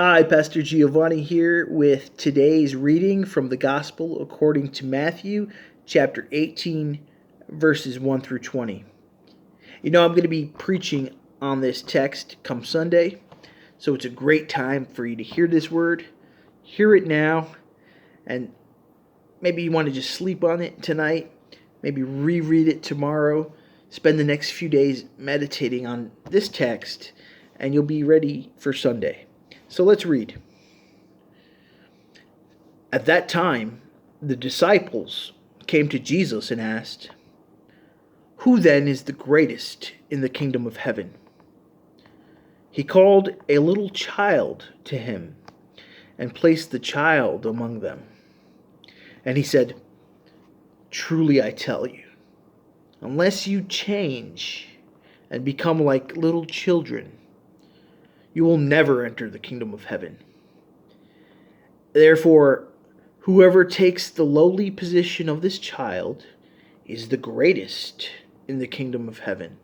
Hi, Pastor Giovanni here with today's reading from the Gospel according to Matthew, chapter 18, verses 1 through 20. I'm going to be preaching on this text come Sunday, so it's a great time for you to hear this word, hear it now, and maybe you want to just sleep on it tonight, maybe reread it tomorrow, spend the next few days meditating on this text, and you'll be ready for Sunday. So let's read. At that time, the disciples came to Jesus and asked, "Who then is the greatest in the kingdom of heaven?" He called a little child to him and placed the child among them. And he said, "Truly I tell you, unless you change and become like little children, you will never enter the kingdom of heaven. Therefore, whoever takes the lowly position of this child is the greatest in the kingdom of heaven.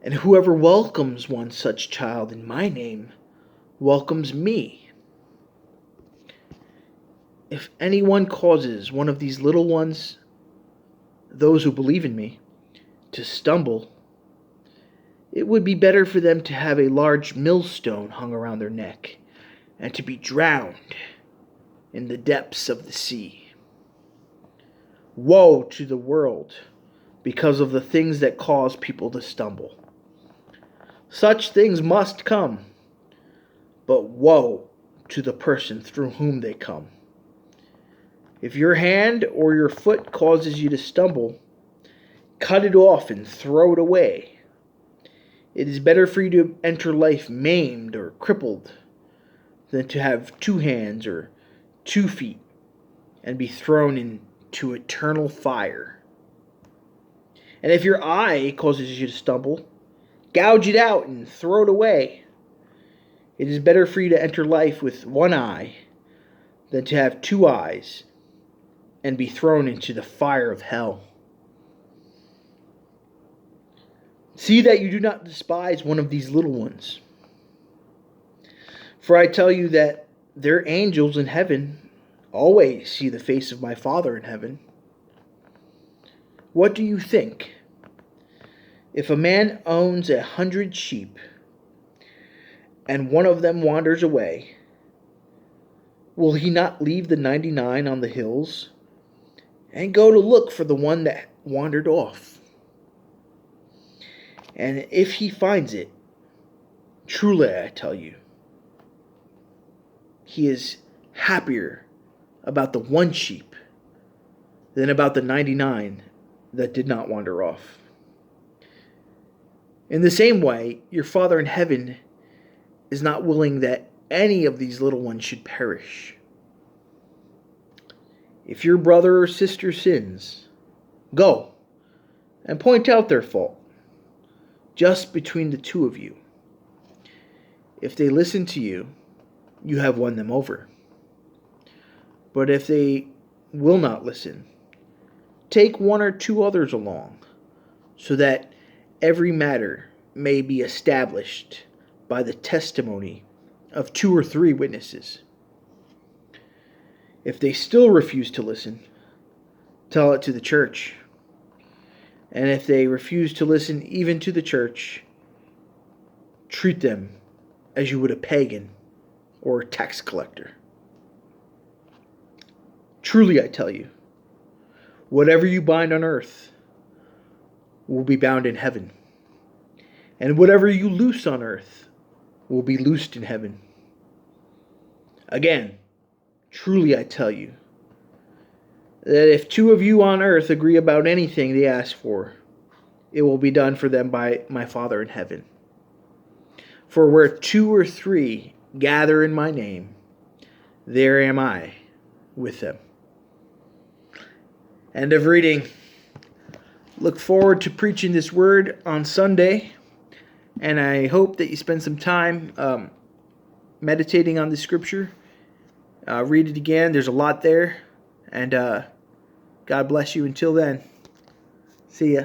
And whoever welcomes one such child in my name welcomes me. If anyone causes one of these little ones, those who believe in me, to stumble, it would be better for them to have a large millstone hung around their neck and to be drowned in the depths of the sea. Woe to the world because of the things that cause people to stumble. Such things must come, but woe to the person through whom they come. If your hand or your foot causes you to stumble, cut it off and throw it away. It is better for you to enter life maimed or crippled than to have 2 hands or 2 feet and be thrown into eternal fire. And if your eye causes you to stumble, gouge it out and throw it away. It is better for you to enter life with 1 eye than to have 2 eyes and be thrown into the fire of hell. See that you do not despise one of these little ones. For I tell you that their angels in heaven always see the face of my Father in heaven. What do you think? If a man owns 100 sheep, and one of them wanders away, will he not leave the 99 on the hills and go to look for the one that wandered off? And if he finds it, truly I tell you, he is happier about the 1 sheep than about the 99 that did not wander off. In the same way, your Father in heaven is not willing that any of these little ones should perish. If your brother or sister sins, go and point out their fault, just between the 2 of you. If they listen to you, you have won them over. But if they will not listen, take 1 or 2 others along, so that every matter may be established by the testimony of 2 or 3 witnesses. If they still refuse to listen, tell it to the church. And if they refuse to listen even to the church, treat them as you would a pagan or a tax collector. Truly I tell you, whatever you bind on earth will be bound in heaven, and whatever you loose on earth will be loosed in heaven. Again, truly I tell you, that if 2 of you on earth agree about anything they ask for, it will be done for them by my Father in heaven. For where 2 or 3 gather in my name, there am I with them. End of reading. Look forward to preaching this word on Sunday, and I hope that you spend some time meditating on the scripture. Read it again. There's a lot there, and God bless you until then. See ya.